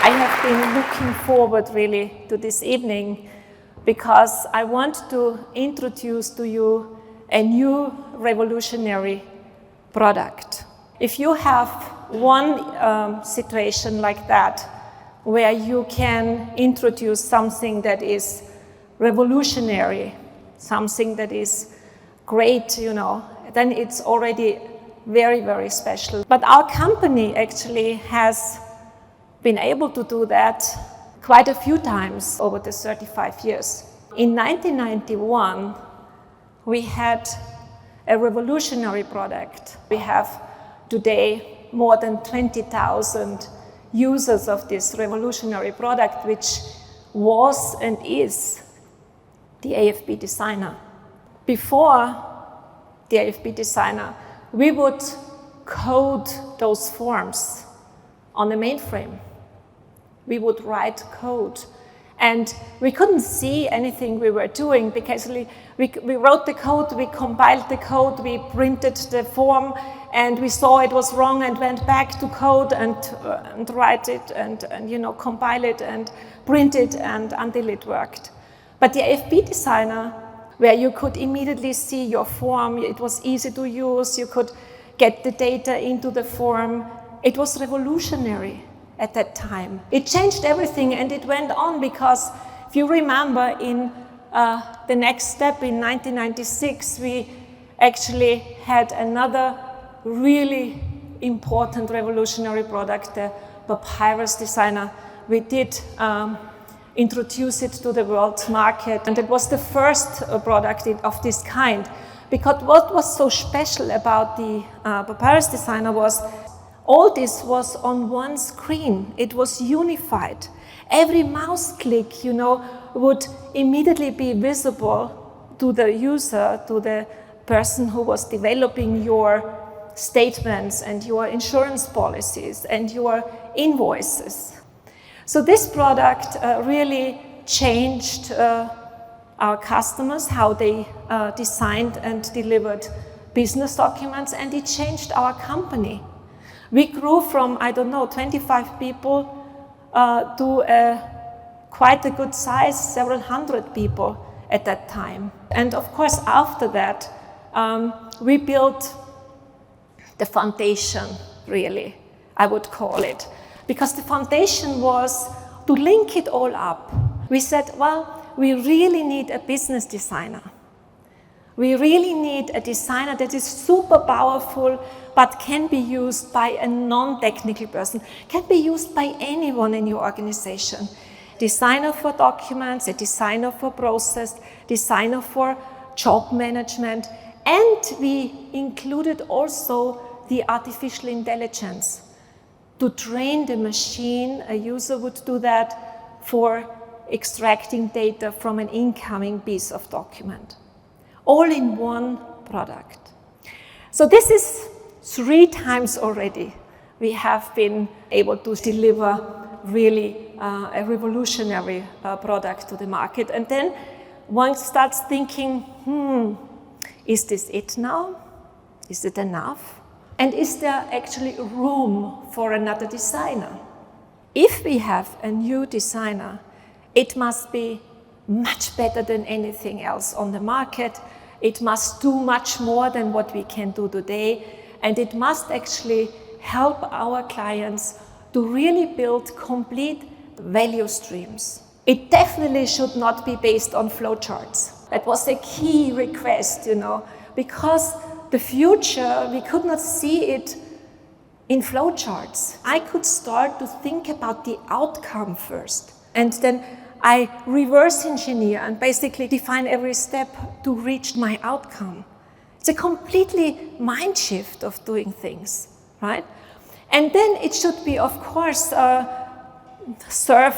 I have been looking forward really to this evening because I want to introduce to you a new revolutionary product. If you have one situation like that, where you can introduce something that is revolutionary, something that is great, then it's already very, very special. But our company actually has been able to do that quite a few times over the 35 years. In 1991, we had a revolutionary product. We have today more than 20,000 users of this revolutionary product, which was and is the AFB Designer. Before the AFB Designer, we would code those forms on the mainframe. We would write code. And we couldn't see anything we were doing because we wrote the code, we compiled the code, we printed the form, and we saw it was wrong and went back to code and write it and compile it and print it and until it worked. But the AFB Designer, where you could immediately see your form, it was easy to use, you could get the data into the form, it was revolutionary at that time. It changed everything and it went on because if you remember in the next step in 1996, we actually had another really important revolutionary product, the Papyrus Designer. We did introduce it to the world market, and it was the first product of this kind. Because what was so special about the Papyrus Designer was all this was on one screen. It was unified. Every mouse click, would immediately be visible to the user, to the person who was developing your statements and your insurance policies and your invoices. So this product really changed our customers, how they designed and delivered business documents, and it changed our company. We grew from, 25 people to quite a good size, several hundred people at that time. And of course, after that, we built the foundation, really, I would call it. Because the foundation was to link it all up. We said, well, we really need a business designer. We really need a designer that is super powerful, but can be used by a non-technical person, can be used by anyone in your organization. Designer for documents, a designer for process, designer for job management, and we included also the artificial intelligence. To train the machine, a user would do that for extracting data from an incoming piece of document. All in one product. So this is 3 times already we have been able to deliver really a revolutionary product to the market. And then one starts thinking, is this it now? Is it enough? And is there actually room for another designer? If we have a new designer, it must be much better than anything else on the market. It must do much more than what we can do today. And it must actually help our clients to really build complete value streams. It definitely should not be based on flowcharts. That was a key request, because the future, we could not see it in flowcharts. I could start to think about the outcome first, and then I reverse engineer and basically define every step to reach my outcome. It's a completely mind shift of doing things, right? And then it should be, of course, serve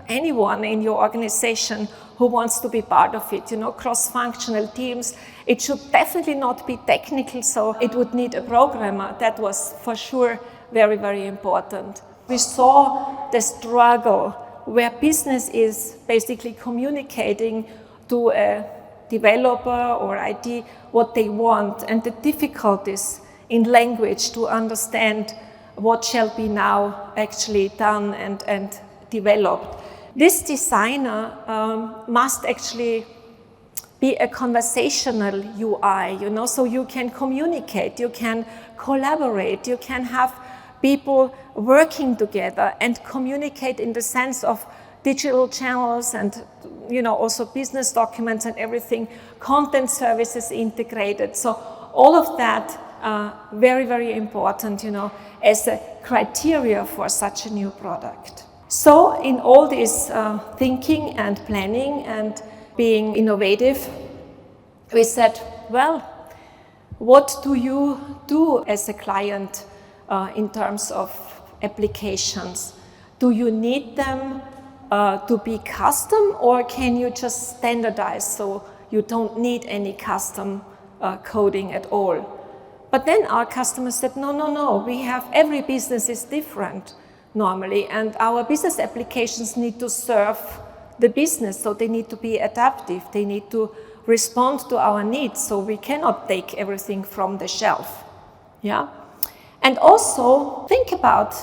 anyone in your organization who wants to be part of it, cross-functional teams. It should definitely not be technical, so it would need a programmer. That was for sure very, very important. We saw the struggle where business is basically communicating to a developer or IT what they want, and the difficulties in language to understand what shall be now actually done and developed. This designer must actually be a conversational UI, so you can communicate, you can collaborate, you can have people working together and communicate in the sense of digital channels and also business documents and everything, content services integrated. So all of that very, very important, as a criteria for such a new product. So in all this thinking and planning and being innovative, we said, well, what do you do as a client in terms of applications? Do you need them to be custom, or can you just standardize so you don't need any custom coding at all? But then our customers said, no, every business is different normally, and our business applications need to serve the business, so they need to be adaptive, they need to respond to our needs, so we cannot take everything from the shelf. Yeah? And also think about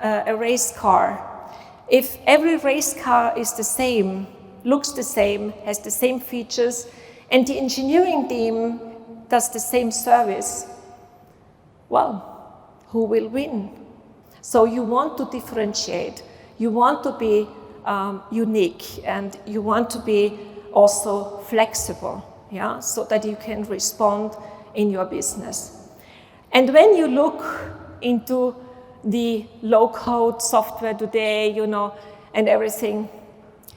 a race car. If every race car is the same, looks the same, has the same features, and the engineering team does the same service, well, who will win? So you want to differentiate, you want to be unique, and you want to be also flexible, yeah, so that you can respond in your business. And when you look into the low-code software today, and everything,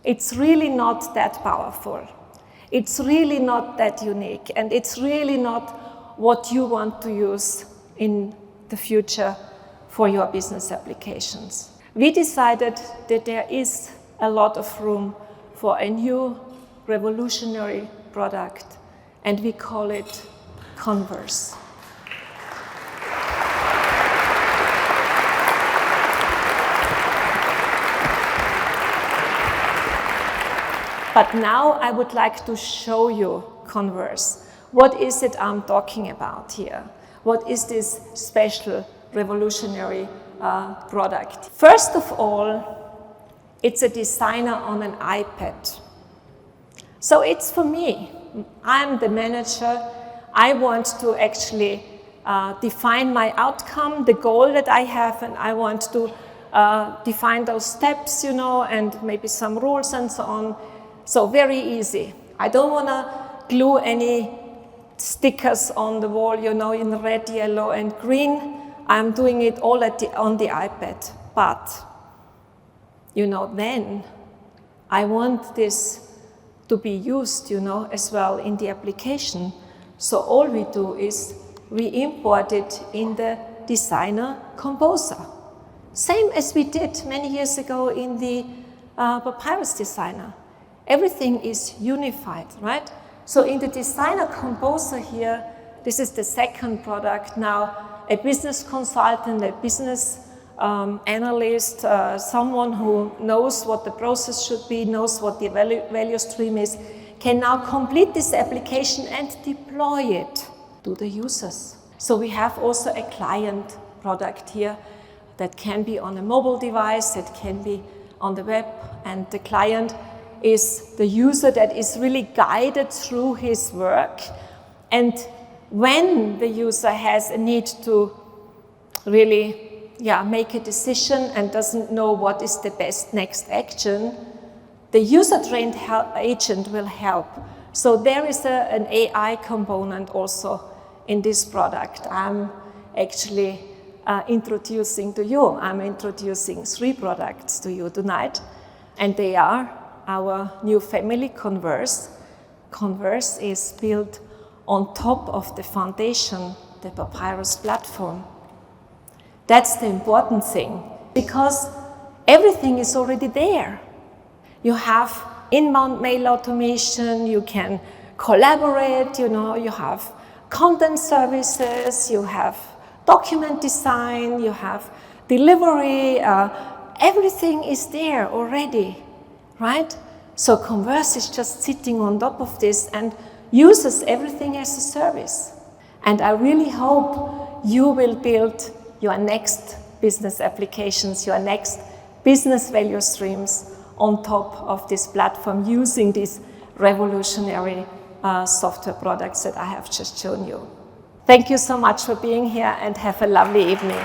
it's really not that powerful. It's really not that unique, and it's really not what you want to use in the future for your business applications. We decided that there is a lot of room for a new revolutionary product, and we call it Converse. But now I would like to show you Converse. What is it I'm talking about here? What is this special revolutionary product? First of all, it's a designer on an iPad. So it's for me. I'm the manager. I want to actually define my outcome, the goal that I have, and I want to define those steps, and maybe some rules and so on. So very easy. I don't want to glue any stickers on the wall, in red, yellow, and green. I'm doing it all on the iPad. But, then I want this to be used, as well in the application. So all we do is we import it in the designer composer. Same as we did many years ago in the Papyrus designer. Everything is unified, right? So in the designer composer here, this is the second product now. A business consultant, a business analyst, someone who knows what the process should be, knows what the value stream is, can now complete this application and deploy it to the users. So we have also a client product here that can be on a mobile device, that can be on the web, and the client is the user that is really guided through his work. And when the user has a need to really make a decision and doesn't know what is the best next action, the user-trained agent will help. So there is an AI component also in this product. I'm actually introducing to you. I'm introducing 3 products to you tonight, and they are our new family, Converse. Converse is built on top of the foundation, the Papyrus Platform. That's the important thing, because everything is already there. You have inbound mail automation, you can collaborate, you have content services, you have document design, you have delivery, everything is there already. Right? So Converse is just sitting on top of this and uses everything as a service. And I really hope you will build your next business applications, your next business value streams on top of this platform using these revolutionary software products that I have just shown you. Thank you so much for being here and have a lovely evening.